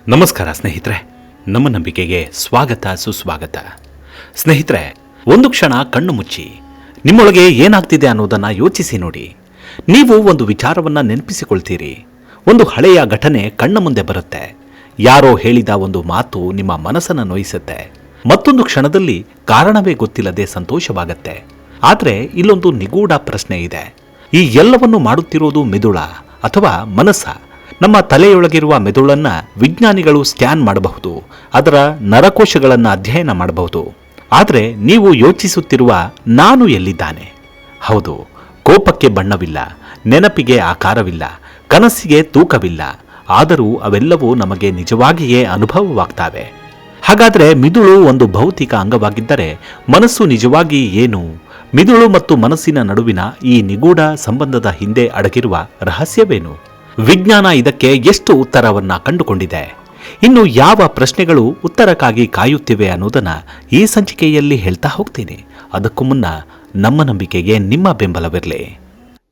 ನಮಸ್ಕಾರ ಸ್ನೇಹಿತರೆ, ನಮ್ಮ ನಂಬಿಕೆಗೆ ಸ್ವಾಗತ ಸುಸ್ವಾಗತ. ಸ್ನೇಹಿತರೆ, ಒಂದು ಕ್ಷಣ ಕಣ್ಣು ಮುಚ್ಚಿ ನಿಮ್ಮೊಳಗೆ ಏನಾಗ್ತಿದೆ ಅನ್ನೋದನ್ನು ಯೋಚಿಸಿ ನೋಡಿ. ನೀವು ಒಂದು ವಿಚಾರವನ್ನು ನೆನಪಿಸಿಕೊಳ್ತೀರಿ. ಒಂದು ಹಳೆಯ ಘಟನೆ ಕಣ್ಣ ಮುಂದೆ ಬರುತ್ತೆ. ಯಾರೋ ಹೇಳಿದ ಒಂದು ಮಾತು ನಿಮ್ಮ ಮನಸ್ಸನ್ನು ನೋಯಿಸುತ್ತೆ. ಮತ್ತೊಂದು ಕ್ಷಣದಲ್ಲಿ ಕಾರಣವೇ ಗೊತ್ತಿಲ್ಲದೆ ಸಂತೋಷವಾಗತ್ತೆ. ಆದರೆ ಇಲ್ಲೊಂದು ನಿಗೂಢ ಪ್ರಶ್ನೆ ಇದೆ. ಈ ಎಲ್ಲವನ್ನು ಮಾಡುತ್ತಿರೋದು ಮೆದುಳ ಅಥವಾ ಮನಸ್ಸ? ನಮ್ಮ ತಲೆಯೊಳಗಿರುವ ಮೆದುಳನ್ನು ವಿಜ್ಞಾನಿಗಳು ಸ್ಕ್ಯಾನ್ ಮಾಡಬಹುದು, ಅದರ ನರಕೋಶಗಳನ್ನು ಅಧ್ಯಯನ ಮಾಡಬಹುದು. ಆದರೆ ನೀವು ಯೋಚಿಸುತ್ತಿರುವ ನಾನು ಎಲ್ಲಿದ್ದಾನೆ? ಹೌದು, ಕೋಪಕ್ಕೆ ಬಣ್ಣವಿಲ್ಲ, ನೆನಪಿಗೆ ಆಕಾರವಿಲ್ಲ, ಕನಸಿಗೆ ತೂಕವಿಲ್ಲ. ಆದರೂ ಅವೆಲ್ಲವೂ ನಮಗೆ ನಿಜವಾಗಿಯೇ ಅನುಭವವಾಗ್ತವೆ. ಹಾಗಾದರೆ ಮಿದುಳು ಒಂದು ಭೌತಿಕ ಅಂಗವಾಗಿದ್ದರೆ ಮನಸ್ಸು ನಿಜವಾಗಿ ಏನು? ಮಿದುಳು ಮತ್ತು ಮನಸ್ಸಿನ ನಡುವಿನ ಈ ನಿಗೂಢ ಸಂಬಂಧದ ಹಿಂದೆ ಅಡಗಿರುವ ರಹಸ್ಯವೇನು? ವಿಜ್ಞಾನ ಇದಕ್ಕೆ ಎಷ್ಟು ಉತ್ತರವನ್ನ ಕಂಡುಕೊಂಡಿದೆ? ಇನ್ನು ಯಾವ ಪ್ರಶ್ನೆಗಳು ಉತ್ತರಕ್ಕಾಗಿ ಕಾಯುತ್ತಿವೆ ಅನ್ನೋದನ್ನ ಈ ಸಂಚಿಕೆಯಲ್ಲಿ ಹೇಳ್ತಾ ಹೋಗ್ತೀನಿ. ಅದಕ್ಕೂ ಮುನ್ನ ನಮ್ಮ ನಂಬಿಕೆಗೆ ನಿಮ್ಮ ಬೆಂಬಲವಿರಲಿ.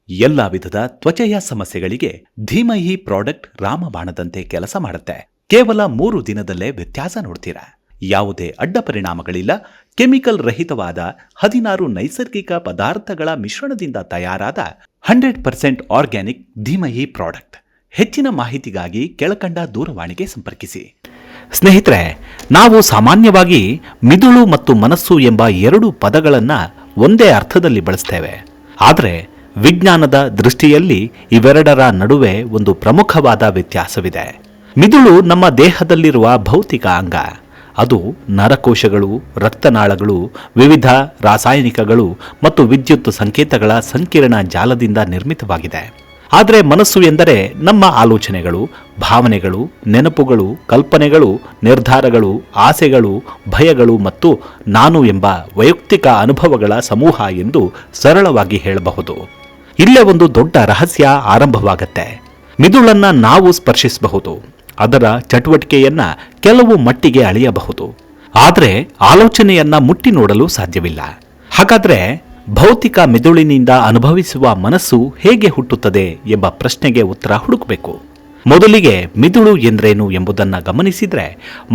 ಎಲ್ಲ ವಿಧದ ತ್ವಚೆಯ ಸಮಸ್ಯೆಗಳಿಗೆ ಧೀಮಹಿ ಪ್ರಾಡಕ್ಟ್ ರಾಮಬಾಣದಂತೆ ಕೆಲಸ ಮಾಡುತ್ತೆ. ಕೇವಲ 3 ದಿನದಲ್ಲೇ ವ್ಯತ್ಯಾಸ ನೋಡ್ತೀರಾ. ಯಾವುದೇ ಅಡ್ಡ ಪರಿಣಾಮಗಳಿಲ್ಲ. ಕೆಮಿಕಲ್ ರಹಿತವಾದ 16 ನೈಸರ್ಗಿಕ ಪದಾರ್ಥಗಳ ಮಿಶ್ರಣದಿಂದ ತಯಾರಾದ 100% ಆರ್ಗ್ಯಾನಿಕ್ ಧೀಮಹಿ ಪ್ರಾಡಕ್ಟ್. ಹೆಚ್ಚಿನ ಮಾಹಿತಿಗಾಗಿ ಕೆಳಕಂಡ ದೂರವಾಣಿಗೆ ಸಂಪರ್ಕಿಸಿ. ಸ್ನೇಹಿತರೆ, ನಾವು ಸಾಮಾನ್ಯವಾಗಿ ಮಿದುಳು ಮತ್ತು ಮನಸ್ಸು ಎಂಬ 2 ಪದಗಳನ್ನು ಒಂದೇ ಅರ್ಥದಲ್ಲಿ ಬಳಸ್ತೇವೆ. ಆದರೆ ವಿಜ್ಞಾನದ ದೃಷ್ಟಿಯಲ್ಲಿ ಇವೆರಡರ ನಡುವೆ ಒಂದು ಪ್ರಮುಖವಾದ ವ್ಯತ್ಯಾಸವಿದೆ. ಮಿದುಳು ನಮ್ಮ ದೇಹದಲ್ಲಿರುವ ಭೌತಿಕ ಅಂಗ. ಅದು ನರಕೋಶಗಳು, ರಕ್ತನಾಳಗಳು, ವಿವಿಧ ರಾಸಾಯನಿಕಗಳು ಮತ್ತು ವಿದ್ಯುತ್ ಸಂಕೇತಗಳ ಸಂಕೀರ್ಣ ಜಾಲದಿಂದ ನಿರ್ಮಿತವಾಗಿದೆ. ಆದರೆ ಮನಸ್ಸು ಎಂದರೆ ನಮ್ಮ ಆಲೋಚನೆಗಳು, ಭಾವನೆಗಳು, ನೆನಪುಗಳು, ಕಲ್ಪನೆಗಳು, ನಿರ್ಧಾರಗಳು, ಆಸೆಗಳು, ಭಯಗಳು ಮತ್ತು ನಾನು ಎಂಬ ವೈಯಕ್ತಿಕ ಅನುಭವಗಳ ಸಮೂಹ ಎಂದು ಸರಳವಾಗಿ ಹೇಳಬಹುದು. ಇಲ್ಲೇ ಒಂದು ದೊಡ್ಡ ರಹಸ್ಯ ಆರಂಭವಾಗತ್ತೆ. ಮಿದುಳನ್ನ ನಾವು ಸ್ಪರ್ಶಿಸಬಹುದು, ಅದರ ಚಟುವಟಿಕೆಯನ್ನ ಕೆಲವು ಮಟ್ಟಿಗೆ ಅಳೆಯಬಹುದು. ಆದರೆ ಆಲೋಚನೆಯನ್ನ ಮುಟ್ಟಿ ನೋಡಲು ಸಾಧ್ಯವಿಲ್ಲ. ಹಾಗಾದ್ರೆ ಭೌತಿಕ ಮಿದುಳಿನಿಂದ ಅನುಭವಿಸುವ ಮನಸ್ಸು ಹೇಗೆ ಹುಟ್ಟುತ್ತದೆ ಎಂಬ ಪ್ರಶ್ನೆಗೆ ಉತ್ತರ ಹುಡುಕಬೇಕು. ಮೊದಲಿಗೆ ಮಿದುಳು ಎಂದ್ರೇನು ಎಂಬುದನ್ನು ಗಮನಿಸಿದ್ರೆ,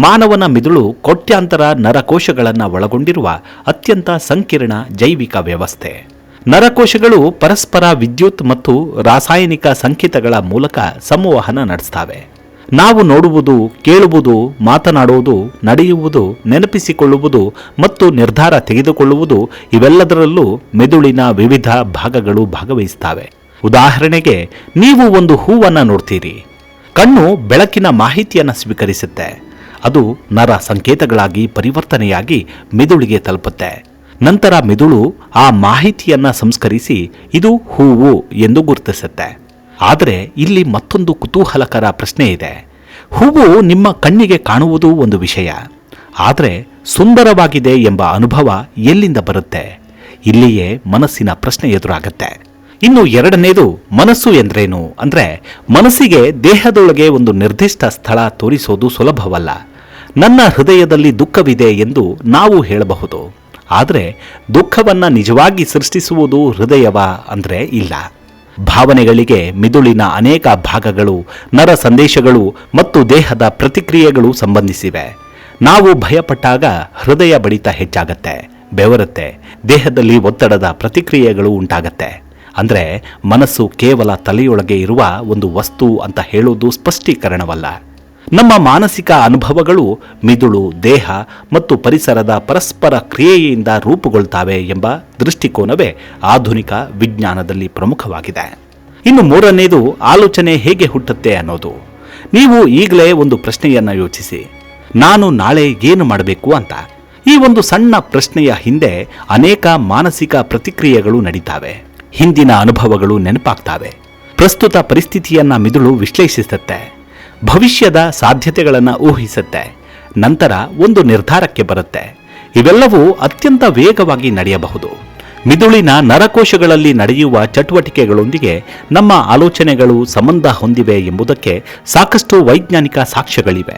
ಮಾನವನ ಮಿದುಳು ಕೋಟ್ಯಾಂತರ ನರಕೋಶಗಳನ್ನು ಒಳಗೊಂಡಿರುವ ಅತ್ಯಂತ ಸಂಕೀರ್ಣ ಜೈವಿಕ ವ್ಯವಸ್ಥೆ. ನರಕೋಶಗಳು ಪರಸ್ಪರ ವಿದ್ಯುತ್ ಮತ್ತು ರಾಸಾಯನಿಕ ಸಂಕೇತಗಳ ಮೂಲಕ ಸಂವಹನ ನಡೆಸ್ತವೆ. ನಾವು ನೋಡುವುದು, ಕೇಳುವುದು, ಮಾತನಾಡುವುದು, ನಡೆಯುವುದು, ನೆನಪಿಸಿಕೊಳ್ಳುವುದು ಮತ್ತು ನಿರ್ಧಾರ ತೆಗೆದುಕೊಳ್ಳುವುದು ಇವೆಲ್ಲದರಲ್ಲೂ ಮೆದುಳಿನ ವಿವಿಧ ಭಾಗಗಳು ಭಾಗವಹಿಸುತ್ತವೆ. ಉದಾಹರಣೆಗೆ, ನೀವು ಒಂದು ಹೂವನ್ನು ನೋಡ್ತೀರಿ. ಕಣ್ಣು ಬೆಳಕಿನ ಮಾಹಿತಿಯನ್ನು ಸ್ವೀಕರಿಸುತ್ತೆ. ಅದು ನರ ಸಂಕೇತಗಳಾಗಿ ಪರಿವರ್ತನೆಯಾಗಿ ಮೆದುಳಿಗೆ ತಲುಪುತ್ತೆ. ನಂತರ ಮೆದುಳು ಆ ಮಾಹಿತಿಯನ್ನು ಸಂಸ್ಕರಿಸಿ ಇದು ಹೂವು ಎಂದು ಗುರುತಿಸುತ್ತೆ. ಆದರೆ ಇಲ್ಲಿ ಮತ್ತೊಂದು ಕುತೂಹಲಕರ ಪ್ರಶ್ನೆ ಇದೆ. ಹೂವು ನಿಮ್ಮ ಕಣ್ಣಿಗೆ ಕಾಣುವುದು ಒಂದು ವಿಷಯ, ಆದರೆ ಸುಂದರವಾಗಿದೆ ಎಂಬ ಅನುಭವ ಎಲ್ಲಿಂದ ಬರುತ್ತೆ? ಇಲ್ಲಿಯೇ ಮನಸ್ಸಿನ ಪ್ರಶ್ನೆ ಎದುರಾಗತ್ತೆ. ಇನ್ನು ಎರಡನೇದು, ಮನಸ್ಸು ಎಂದ್ರೇನು ಅಂದ್ರೆ, ಮನಸ್ಸಿಗೆ ದೇಹದೊಳಗೆ ಒಂದು ನಿರ್ದಿಷ್ಟ ಸ್ಥಳ ತೋರಿಸೋದು ಸುಲಭವಲ್ಲ. ನನ್ನ ಹೃದಯದಲ್ಲಿ ದುಃಖವಿದೆ ಎಂದು ನಾವು ಹೇಳಬಹುದು. ಆದರೆ ದುಃಖವನ್ನ ನಿಜವಾಗಿ ಸೃಷ್ಟಿಸುವುದು ಹೃದಯವಾ ಅಂದ್ರೆ ಇಲ್ಲ. ಭಾವನೆಗಳಿಗೆ ಮಿದುಳಿನ ಅನೇಕ ಭಾಗಗಳು, ನರ ಸಂದೇಶಗಳು ಮತ್ತು ದೇಹದ ಪ್ರತಿಕ್ರಿಯೆಗಳು ಸಂಬಂಧಿಸಿವೆ. ನಾವು ಭಯಪಟ್ಟಾಗ ಹೃದಯ ಬಡಿತ ಹೆಚ್ಚಾಗತ್ತೆ, ಬೆವರುತ್ತೆ, ದೇಹದಲ್ಲಿ ಒತ್ತಡದ ಪ್ರತಿಕ್ರಿಯೆಗಳು ಉಂಟಾಗತ್ತೆ. ಅಂದ್ರೆ ಮನಸ್ಸು ಕೇವಲ ತಲೆಯೊಳಗೆ ಇರುವ ಒಂದು ವಸ್ತು ಅಂತ ಹೇಳುವುದು ಸ್ಪಷ್ಟೀಕರಣವಲ್ಲ. ನಮ್ಮ ಮಾನಸಿಕ ಅನುಭವಗಳು ಮಿದುಳು, ದೇಹ ಮತ್ತು ಪರಿಸರದ ಪರಸ್ಪರ ಕ್ರಿಯೆಯಿಂದ ರೂಪುಗೊಳ್ತಾವೆ ಎಂಬ ದೃಷ್ಟಿಕೋನವೇ ಆಧುನಿಕ ವಿಜ್ಞಾನದಲ್ಲಿ ಪ್ರಮುಖವಾಗಿದೆ. ಇನ್ನು ಮೂರನೇದು, ಆಲೋಚನೆ ಹೇಗೆ ಹುಟ್ಟುತ್ತೆ ಅನ್ನೋದು. ನೀವು ಈಗಲೇ ಒಂದು ಪ್ರಶ್ನೆಯನ್ನ ಯೋಚಿಸಿ, ನಾನು ನಾಳೆ ಏನು ಮಾಡಬೇಕು ಅಂತ. ಈ ಒಂದು ಸಣ್ಣ ಪ್ರಶ್ನೆಯ ಹಿಂದೆ ಅನೇಕ ಮಾನಸಿಕ ಪ್ರತಿಕ್ರಿಯೆಗಳು ನಡೀತಾವೆ. ಹಿಂದಿನ ಅನುಭವಗಳು ನೆನಪಾಗ್ತಾವೆ. ಪ್ರಸ್ತುತ ಪರಿಸ್ಥಿತಿಯನ್ನ ಮಿದುಳು ವಿಶ್ಲೇಷಿಸುತ್ತೆ. ಭವಿಷ್ಯದ ಸಾಧ್ಯತೆಗಳನ್ನು ಊಹಿಸುತ್ತೆ. ನಂತರ ಒಂದು ನಿರ್ಧಾರಕ್ಕೆ ಬರುತ್ತೆ. ಇವೆಲ್ಲವೂ ಅತ್ಯಂತ ವೇಗವಾಗಿ ನಡೆಯಬಹುದು. ಮಿದುಳಿನ ನರಕೋಶಗಳಲ್ಲಿ ನಡೆಯುವ ಚಟುವಟಿಕೆಗಳೊಂದಿಗೆ ನಮ್ಮ ಆಲೋಚನೆಗಳು ಸಂಬಂಧ ಹೊಂದಿವೆ ಎಂಬುದಕ್ಕೆ ಸಾಕಷ್ಟು ವೈಜ್ಞಾನಿಕ ಸಾಕ್ಷ್ಯಗಳಿವೆ.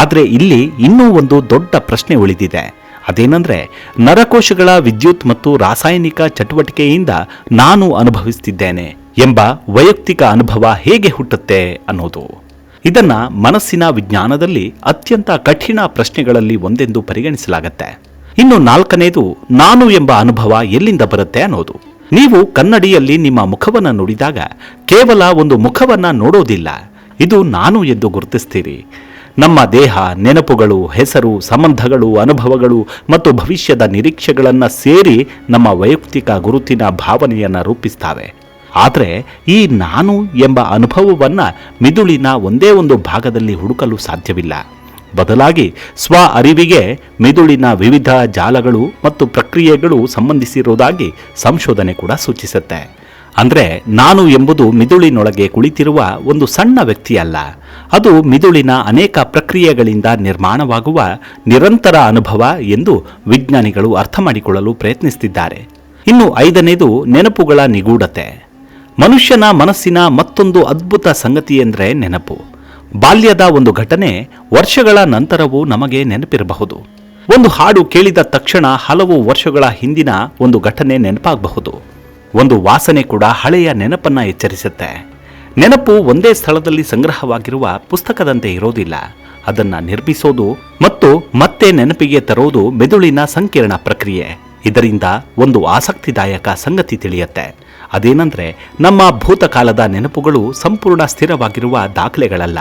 ಆದರೆ ಇಲ್ಲಿ ಇನ್ನೂ ಒಂದು ದೊಡ್ಡ ಪ್ರಶ್ನೆ ಉಳಿದಿದೆ. ಅದೇನೆಂದರೆ, ನರಕೋಶಗಳ ವಿದ್ಯುತ್ ಮತ್ತು ರಾಸಾಯನಿಕ ಚಟುವಟಿಕೆಯಿಂದ ನಾನು ಅನುಭವಿಸುತ್ತಿದ್ದೇನೆ ಎಂಬ ವೈಯಕ್ತಿಕ ಅನುಭವ ಹೇಗೆ ಹುಟ್ಟುತ್ತೆ ಅನ್ನೋದು. ಇದನ್ನ ಮನಸ್ಸಿನ ವಿಜ್ಞಾನದಲ್ಲಿ ಅತ್ಯಂತ ಕಠಿಣ ಪ್ರಶ್ನೆಗಳಲ್ಲಿ ಒಂದೆಂದು ಪರಿಗಣಿಸಲಾಗುತ್ತೆ. ಇನ್ನು ನಾಲ್ಕನೇದು ನಾನು ಎಂಬ ಅನುಭವ ಎಲ್ಲಿಂದ ಬರುತ್ತೆ ಅನ್ನೋದು. ನೀವು ಕನ್ನಡಿಯಲ್ಲಿ ನಿಮ್ಮ ಮುಖವನ್ನು ನೋಡಿದಾಗ ಕೇವಲ ಒಂದು ಮುಖವನ್ನ ನೋಡೋದಿಲ್ಲ, ಇದು ನಾನು ಎಂದು ಗುರುತಿಸ್ತೀರಿ. ನಮ್ಮ ದೇಹ, ನೆನಪುಗಳು, ಹೆಸರು, ಸಂಬಂಧಗಳು, ಅನುಭವಗಳು ಮತ್ತು ಭವಿಷ್ಯದ ನಿರೀಕ್ಷೆಗಳನ್ನು ಸೇರಿ ನಮ್ಮ ವೈಯಕ್ತಿಕ ಗುರುತಿನ ಭಾವನೆಯನ್ನು ರೂಪಿಸ್ತಾವೆ. ಆದರೆ ಈ ನಾನು ಎಂಬ ಅನುಭವವನ್ನು ಮಿದುಳಿನ ಒಂದೇ ಒಂದು ಭಾಗದಲ್ಲಿ ಹುಡುಕಲು ಸಾಧ್ಯವಿಲ್ಲ. ಬದಲಾಗಿ ಸ್ವ ಅರಿವಿಗೆ ಮಿದುಳಿನ ವಿವಿಧ ಜಾಲಗಳು ಮತ್ತು ಪ್ರಕ್ರಿಯೆಗಳು ಸಂಬಂಧಿಸಿರುವುದಾಗಿ ಸಂಶೋಧನೆ ಕೂಡ ಸೂಚಿಸುತ್ತೆ. ಅಂದರೆ ನಾನು ಎಂಬುದು ಮಿದುಳಿನೊಳಗೆ ಕುಳಿತಿರುವ ಒಂದು ಸಣ್ಣ ವ್ಯಕ್ತಿಯಲ್ಲ, ಅದು ಮಿದುಳಿನ ಅನೇಕ ಪ್ರಕ್ರಿಯೆಗಳಿಂದ ನಿರ್ಮಾಣವಾಗುವ ನಿರಂತರ ಅನುಭವ ಎಂದು ವಿಜ್ಞಾನಿಗಳು ಅರ್ಥ ಮಾಡಿಕೊಳ್ಳಲು ಪ್ರಯತ್ನಿಸುತ್ತಿದ್ದಾರೆ. ಇನ್ನು ಐದನೇದು ನೆನಪುಗಳ ನಿಗೂಢತೆ. ಮನುಷ್ಯನ ಮನಸ್ಸಿನ ಮತ್ತೊಂದು ಅದ್ಭುತ ಸಂಗತಿ ಎಂದರೆ ನೆನಪು. ಬಾಲ್ಯದ ಒಂದು ಘಟನೆ ವರ್ಷಗಳ ನಂತರವೂ ನಮಗೆ ನೆನಪಿರಬಹುದು. ಒಂದು ಹಾಡು ಕೇಳಿದ ತಕ್ಷಣ ಹಲವು ವರ್ಷಗಳ ಹಿಂದಿನ ಒಂದು ಘಟನೆ ನೆನಪಾಗಬಹುದು. ಒಂದು ವಾಸನೆ ಕೂಡ ಹಳೆಯ ನೆನಪನ್ನ ಎಚ್ಚರಿಸುತ್ತೆ. ನೆನಪು ಒಂದೇ ಸ್ಥಳದಲ್ಲಿ ಸಂಗ್ರಹವಾಗಿರುವ ಪುಸ್ತಕದಂತೆ ಇರೋದಿಲ್ಲ. ಅದನ್ನ ನಿರ್ಮಿಸೋದು ಮತ್ತು ಮತ್ತೆ ನೆನಪಿಗೆ ತರೋದು ಮೆದುಳಿನ ಸಂಕೀರ್ಣ ಪ್ರಕ್ರಿಯೆ. ಇದರಿಂದ ಒಂದು ಆಸಕ್ತಿದಾಯಕ ಸಂಗತಿ ತಿಳಿಯುತ್ತೆ. ಅದೇನೆಂದ್ರೆ, ನಮ್ಮ ಭೂತಕಾಲದ ನೆನಪುಗಳು ಸಂಪೂರ್ಣ ಸ್ಥಿರವಾಗಿರುವ ದಾಖಲೆಗಳಲ್ಲ.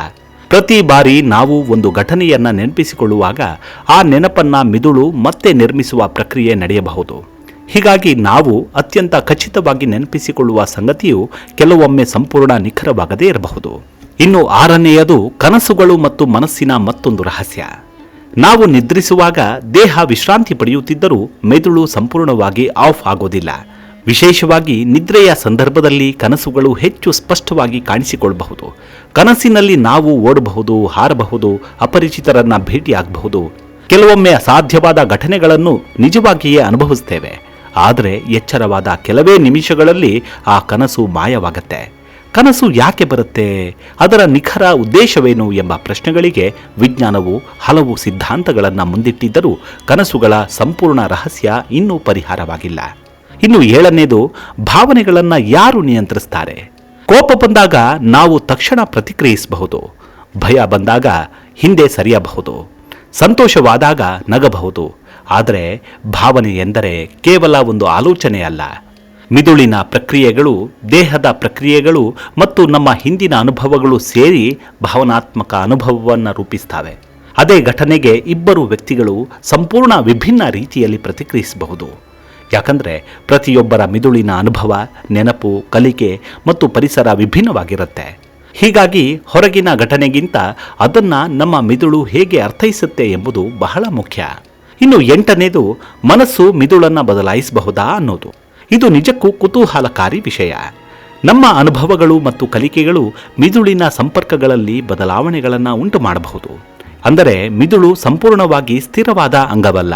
ಪ್ರತಿ ಬಾರಿ ನಾವು ಒಂದು ಘಟನೆಯನ್ನ ನೆನಪಿಸಿಕೊಳ್ಳುವಾಗ ಆ ನೆನಪನ್ನ ಮಿದುಳು ಮತ್ತೆ ನಿರ್ಮಿಸುವ ಪ್ರಕ್ರಿಯೆ ನಡೆಯಬಹುದು. ಹೀಗಾಗಿ ನಾವು ಅತ್ಯಂತ ಖಚಿತವಾಗಿ ನೆನಪಿಸಿಕೊಳ್ಳುವ ಸಂಗತಿಯು ಕೆಲವೊಮ್ಮೆ ಸಂಪೂರ್ಣ ನಿಖರವಾಗದೇ ಇರಬಹುದು. ಇನ್ನು ಆರನೆಯದು ಕನಸುಗಳು ಮತ್ತು ಮನಸ್ಸಿನ ಮತ್ತೊಂದು ರಹಸ್ಯ. ನಾವು ನಿದ್ರಿಸುವಾಗ ದೇಹ ವಿಶ್ರಾಂತಿ ಪಡೆಯುತ್ತಿದ್ದರೂ ಮೆದುಳು ಸಂಪೂರ್ಣವಾಗಿ ಆಫ್ ಆಗೋದಿಲ್ಲ. ವಿಶೇಷವಾಗಿ ನಿದ್ರೆಯ ಸಂದರ್ಭದಲ್ಲಿ ಕನಸುಗಳು ಹೆಚ್ಚು ಸ್ಪಷ್ಟವಾಗಿ ಕಾಣಿಸಿಕೊಳ್ಳಬಹುದು. ಕನಸಿನಲ್ಲಿ ನಾವು ಓಡಬಹುದು, ಹಾರಬಹುದು, ಅಪರಿಚಿತರನ್ನ ಭೇಟಿಯಾಗಬಹುದು. ಕೆಲವೊಮ್ಮೆ ಅಸಾಧ್ಯವಾದ ಘಟನೆಗಳನ್ನು ನಿಜವಾಗಿಯೇ ಅನುಭವಿಸ್ತೇವೆ. ಆದರೆ ಎಚ್ಚರವಾದ ಕೆಲವೇ ನಿಮಿಷಗಳಲ್ಲಿ ಆ ಕನಸು ಮಾಯವಾಗತ್ತೆ. ಕನಸು ಯಾಕೆ ಬರುತ್ತೆ, ಅದರ ನಿಖರ ಉದ್ದೇಶವೇನು ಎಂಬ ಪ್ರಶ್ನೆಗಳಿಗೆ ವಿಜ್ಞಾನವು ಹಲವು ಸಿದ್ಧಾಂತಗಳನ್ನು ಮುಂದಿಟ್ಟಿದ್ದರೂ ಕನಸುಗಳ ಸಂಪೂರ್ಣ ರಹಸ್ಯ ಇನ್ನೂ ಪರಿಹಾರವಾಗಿಲ್ಲ. ಇನ್ನು ಏಳನೇದು ಭಾವನೆಗಳನ್ನು ಯಾರು ನಿಯಂತ್ರಿಸ್ತಾರೆ. ಕೋಪ ಬಂದಾಗ ನಾವು ತಕ್ಷಣ ಪ್ರತಿಕ್ರಿಯಿಸಬಹುದು. ಭಯ ಬಂದಾಗ ಹಿಂದೆ ಸರಿಯಬಹುದು. ಸಂತೋಷವಾದಾಗ ನಗಬಹುದು. ಆದರೆ ಭಾವನೆ ಎಂದರೆ ಕೇವಲ ಒಂದು ಆಲೋಚನೆ ಅಲ್ಲ. ಮಿದುಳಿನ ಪ್ರಕ್ರಿಯೆಗಳು, ದೇಹದ ಪ್ರಕ್ರಿಯೆಗಳು ಮತ್ತು ನಮ್ಮ ಹಿಂದಿನ ಅನುಭವಗಳು ಸೇರಿ ಭಾವನಾತ್ಮಕ ಅನುಭವವನ್ನು ರೂಪಿಸ್ತವೆ. ಅದೇ ಘಟನೆಗೆ ಇಬ್ಬರು ವ್ಯಕ್ತಿಗಳು ಸಂಪೂರ್ಣ ವಿಭಿನ್ನ ರೀತಿಯಲ್ಲಿ ಪ್ರತಿಕ್ರಿಯಿಸಬಹುದು. ಯಾಕಂದರೆ ಪ್ರತಿಯೊಬ್ಬರ ಮಿದುಳಿನ ಅನುಭವ, ನೆನಪು, ಕಲಿಕೆ ಮತ್ತು ಪರಿಸರ ವಿಭಿನ್ನವಾಗಿರುತ್ತೆ. ಹೀಗಾಗಿ ಹೊರಗಿನ ಘಟನೆಗಿಂತ ಅದನ್ನು ನಮ್ಮ ಮಿದುಳು ಹೇಗೆ ಅರ್ಥೈಸುತ್ತೆ ಎಂಬುದು ಬಹಳ ಮುಖ್ಯ. ಇನ್ನು ಎಂಟನೇದು ಮನಸ್ಸು ಮಿದುಳನ್ನು ಬದಲಾಯಿಸಬಹುದಾ ಅನ್ನೋದು. ಇದು ನಿಜಕ್ಕೂ ಕುತೂಹಲಕಾರಿ ವಿಷಯ. ನಮ್ಮ ಅನುಭವಗಳು ಮತ್ತು ಕಲಿಕೆಗಳು ಮಿದುಳಿನ ಸಂಪರ್ಕಗಳಲ್ಲಿ ಬದಲಾವಣೆಗಳನ್ನು ಉಂಟು ಮಾಡಬಹುದು. ಅಂದರೆ ಮಿದುಳು ಸಂಪೂರ್ಣವಾಗಿ ಸ್ಥಿರವಾದ ಅಂಗವಲ್ಲ.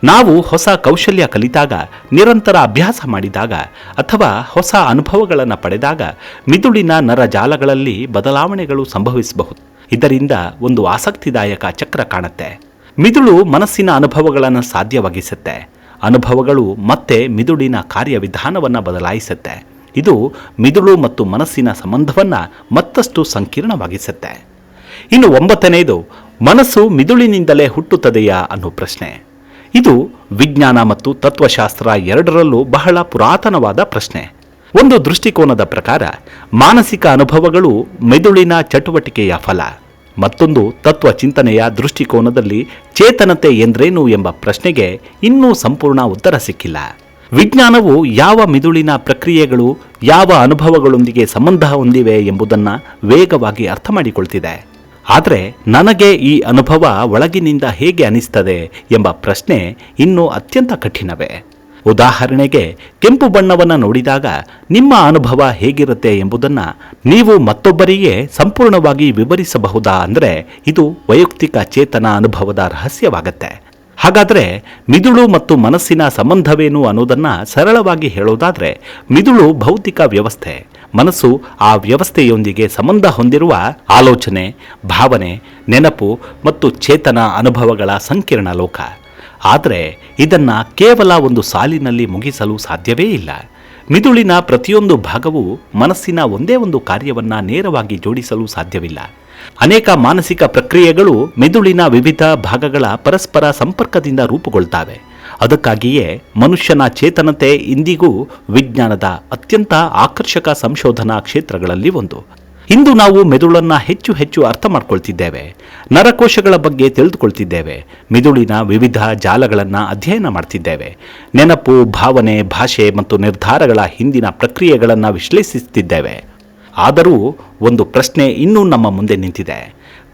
ನಾವು ಹೊಸ ಕೌಶಲ್ಯ ಕಲಿತಾಗ, ನಿರಂತರ ಅಭ್ಯಾಸ ಮಾಡಿದಾಗ ಅಥವಾ ಹೊಸ ಅನುಭವಗಳನ್ನು ಪಡೆದಾಗ ಮಿದುಳಿನ ನರಜಾಲಗಳಲ್ಲಿ ಬದಲಾವಣೆಗಳು ಸಂಭವಿಸಬಹುದು. ಇದರಿಂದ ಒಂದು ಆಸಕ್ತಿದಾಯಕ ಚಕ್ರ ಕಾಣುತ್ತೆ. ಮಿದುಳು ಮನಸ್ಸಿನ ಅನುಭವಗಳನ್ನು ಸಾಧ್ಯವಾಗಿಸುತ್ತೆ. ಅನುಭವಗಳು ಮತ್ತೆ ಮಿದುಳಿನ ಕಾರ್ಯವಿಧಾನವನ್ನು ಬದಲಾಯಿಸುತ್ತೆ. ಇದು ಮಿದುಳು ಮತ್ತು ಮನಸ್ಸಿನ ಸಂಬಂಧವನ್ನು ಮತ್ತಷ್ಟು ಸಂಕೀರ್ಣವಾಗಿಸುತ್ತೆ. ಇನ್ನು ಒಂಬತ್ತನೆಯದು ಮನಸ್ಸು ಮಿದುಳಿನಿಂದಲೇ ಹುಟ್ಟುತ್ತದೆಯಾ ಅನ್ನೋ ಪ್ರಶ್ನೆ. ಇದು ವಿಜ್ಞಾನ ಮತ್ತು ತತ್ವಶಾಸ್ತ್ರ ಎರಡರಲ್ಲೂ ಬಹಳ ಪುರಾತನವಾದ ಪ್ರಶ್ನೆ. ಒಂದು ದೃಷ್ಟಿಕೋನದ ಪ್ರಕಾರ ಮಾನಸಿಕ ಅನುಭವಗಳು ಮೆದುಳಿನ ಚಟುವಟಿಕೆಯ ಫಲ. ಮತ್ತೊಂದು ತತ್ವ ಚಿಂತನೆಯ ದೃಷ್ಟಿಕೋನದಲ್ಲಿ ಚೇತನತೆ ಎಂದ್ರೇನು ಎಂಬ ಪ್ರಶ್ನೆಗೆ ಇನ್ನೂ ಸಂಪೂರ್ಣ ಉತ್ತರ ಸಿಕ್ಕಿಲ್ಲ. ವಿಜ್ಞಾನವು ಯಾವ ಮಿದುಳಿನ ಪ್ರಕ್ರಿಯೆಗಳು ಯಾವ ಅನುಭವಗಳೊಂದಿಗೆ ಸಂಬಂಧ ಹೊಂದಿವೆ ಎಂಬುದನ್ನು ವೇಗವಾಗಿ ಅರ್ಥ ಮಾಡಿಕೊಳ್ತಿದೆ. ಆದರೆ ನನಗೆ ಈ ಅನುಭವ ಒಳಗಿನಿಂದ ಹೇಗೆ ಅನಿಸ್ತದೆ ಎಂಬ ಪ್ರಶ್ನೆ ಇನ್ನೂ ಅತ್ಯಂತ ಕಠಿಣವೇ. ಉದಾಹರಣೆಗೆ, ಕೆಂಪು ಬಣ್ಣವನ್ನು ನೋಡಿದಾಗ ನಿಮ್ಮ ಅನುಭವ ಹೇಗಿರುತ್ತೆ ಎಂಬುದನ್ನು ನೀವು ಮತ್ತೊಬ್ಬರಿಗೆ ಸಂಪೂರ್ಣವಾಗಿ ವಿವರಿಸಬಹುದಾ ಅಂದರೆ ಇದು ವೈಯಕ್ತಿಕ ಚೇತನ ಅನುಭವದ ರಹಸ್ಯವಾಗತ್ತೆ. ಹಾಗಾದರೆ ಮಿದುಳು ಮತ್ತು ಮನಸ್ಸಿನ ಸಂಬಂಧವೇನು ಅನ್ನೋದನ್ನು ಸರಳವಾಗಿ ಹೇಳೋದಾದರೆ, ಮಿದುಳು ಭೌತಿಕ ವ್ಯವಸ್ಥೆ, ಮನಸ್ಸು ಆ ವ್ಯವಸ್ಥೆಯೊಂದಿಗೆ ಸಂಬಂಧ ಹೊಂದಿರುವ ಆಲೋಚನೆ, ಭಾವನೆ, ನೆನಪು ಮತ್ತು ಚೇತನ ಅನುಭವಗಳ ಸಂಕೀರ್ಣ ಲೋಕ. ಆದರೆ ಇದನ್ನು ಕೇವಲ ಒಂದು ಸಾಲಿನಲ್ಲಿ ಮುಗಿಸಲು ಸಾಧ್ಯವೇ ಇಲ್ಲ. ಮಿದುಳಿನ ಪ್ರತಿಯೊಂದು ಭಾಗವು ಮನಸ್ಸಿನ ಒಂದೇ ಒಂದು ಕಾರ್ಯವನ್ನು ನೇರವಾಗಿ ಜೋಡಿಸಲು ಸಾಧ್ಯವಿಲ್ಲ. ಅನೇಕ ಮಾನಸಿಕ ಪ್ರಕ್ರಿಯೆಗಳು ಮೆದುಳಿನ ವಿವಿಧ ಭಾಗಗಳ ಪರಸ್ಪರ ಸಂಪರ್ಕದಿಂದ ರೂಪುಗೊಳ್ತಾವೆ. ಅದಕ್ಕಾಗಿಯೇ ಮನುಷ್ಯನ ಚೇತನತೆ ಇಂದಿಗೂ ವಿಜ್ಞಾನದ ಅತ್ಯಂತ ಆಕರ್ಷಕ ಸಂಶೋಧನಾ ಕ್ಷೇತ್ರಗಳಲ್ಲಿ ಒಂದು. ಇಂದು ನಾವು ಮೆದುಳನ್ನು ಹೆಚ್ಚು ಹೆಚ್ಚು ಅರ್ಥ ಮಾಡ್ಕೊಳ್ತಿದ್ದೇವೆ, ನರಕೋಶಗಳ ಬಗ್ಗೆ ತಿಳಿದುಕೊಳ್ತಿದ್ದೇವೆ, ಮೆದುಳಿನ ವಿವಿಧ ಜಾಲಗಳನ್ನು ಅಧ್ಯಯನ ಮಾಡ್ತಿದ್ದೇವೆ, ನೆನಪು, ಭಾವನೆ, ಭಾಷೆ ಮತ್ತು ನಿರ್ಧಾರಗಳ ಹಿಂದಿನ ಪ್ರಕ್ರಿಯೆಗಳನ್ನು ವಿಶ್ಲೇಷಿಸುತ್ತಿದ್ದೇವೆ. ಆದರೂ ಒಂದು ಪ್ರಶ್ನೆ ಇನ್ನೂ ನಮ್ಮ ಮುಂದೆ ನಿಂತಿದೆ.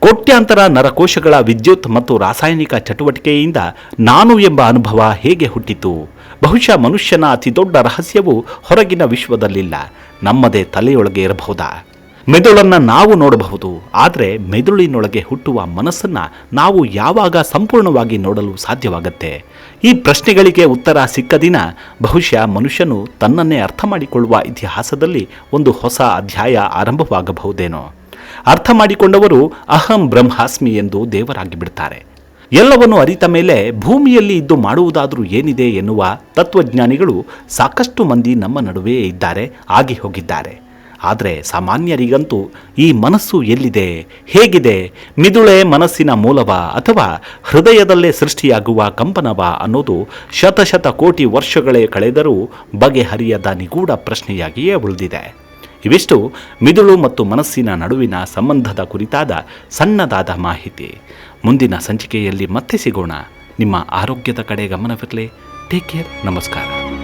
ಕೋಟ್ಯಾಂತರ ನರಕೋಶಗಳ ವಿದ್ಯುತ್ ಮತ್ತು ರಾಸಾಯನಿಕ ಚಟುವಟಿಕೆಯಿಂದ ನಾನು ಎಂಬ ಅನುಭವ ಹೇಗೆ ಹುಟ್ಟಿತು? ಬಹುಶಃ ಮನುಷ್ಯನ ಅತಿ ದೊಡ್ಡ ರಹಸ್ಯವು ಹೊರಗಿನ ವಿಶ್ವದಲ್ಲಿಲ್ಲ, ನಮ್ಮದೇ ತಲೆಯೊಳಗೆ ಇರಬಹುದಾ? ಮೆದುಳನ್ನು ನಾವು ನೋಡಬಹುದು, ಆದರೆ ಮೆದುಳಿನೊಳಗೆ ಹುಟ್ಟುವ ಮನಸ್ಸನ್ನು ನಾವು ಯಾವಾಗ ಸಂಪೂರ್ಣವಾಗಿ ನೋಡಲು ಸಾಧ್ಯವಾಗುತ್ತೆ? ಈ ಪ್ರಶ್ನೆಗಳಿಗೆ ಉತ್ತರ ಸಿಕ್ಕ ದಿನ ಬಹುಶಃ ಮನುಷ್ಯನು ತನ್ನನ್ನೇ ಅರ್ಥ ಮಾಡಿಕೊಳ್ಳುವ ಇತಿಹಾಸದಲ್ಲಿ ಒಂದು ಹೊಸ ಅಧ್ಯಾಯ ಆರಂಭವಾಗಬಹುದೇನೋ. ಅರ್ಥ ಮಾಡಿಕೊಂಡವರು ಅಹಂ ಬ್ರಹ್ಮಾಸ್ಮಿ ಎಂದು ದೇವರಾಗಿ ಬಿಡ್ತಾರೆ. ಎಲ್ಲವನ್ನು ಅರಿತ ಮೇಲೆ ಭೂಮಿಯಲ್ಲಿ ಇದ್ದು ಮಾಡುವುದಾದರೂ ಏನಿದೆ ಎನ್ನುವ ತತ್ವಜ್ಞಾನಿಗಳು ಸಾಕಷ್ಟು ಮಂದಿ ನಮ್ಮ ನಡುವೆ ಇದ್ದಾರೆ, ಆಗಿ ಹೋಗಿದ್ದಾರೆ. ಆದರೆ ಸಾಮಾನ್ಯರಿಗಂತೂ ಈ ಮನಸ್ಸು ಎಲ್ಲಿದೆ, ಹೇಗಿದೆ, ಮಿದುಳೆ ಮನಸ್ಸಿನ ಮೂಲವ ಅಥವಾ ಹೃದಯದಲ್ಲೇ ಸೃಷ್ಟಿಯಾಗುವ ಕಂಪನವ ಅನ್ನೋದು ಶತಕೋಟಿ ವರ್ಷಗಳೇ ಕಳೆದರೂ ಬಗೆಹರಿಯದ ನಿಗೂಢ ಪ್ರಶ್ನೆಯಾಗಿಯೇ ಉಳಿದಿದೆ. ಇವಿಷ್ಟು ಮಿದುಳು ಮತ್ತು ಮನಸ್ಸಿನ ನಡುವಿನ ಸಂಬಂಧದ ಕುರಿತಾದ ಸಣ್ಣದಾದ ಮಾಹಿತಿ. ಮುಂದಿನ ಸಂಚಿಕೆಯಲ್ಲಿ ಮತ್ತೆ ಸಿಗೋಣ. ನಿಮ್ಮ ಆರೋಗ್ಯದ ಕಡೆ ಗಮನವಿರಲಿ. Take care. ನಮಸ್ಕಾರ.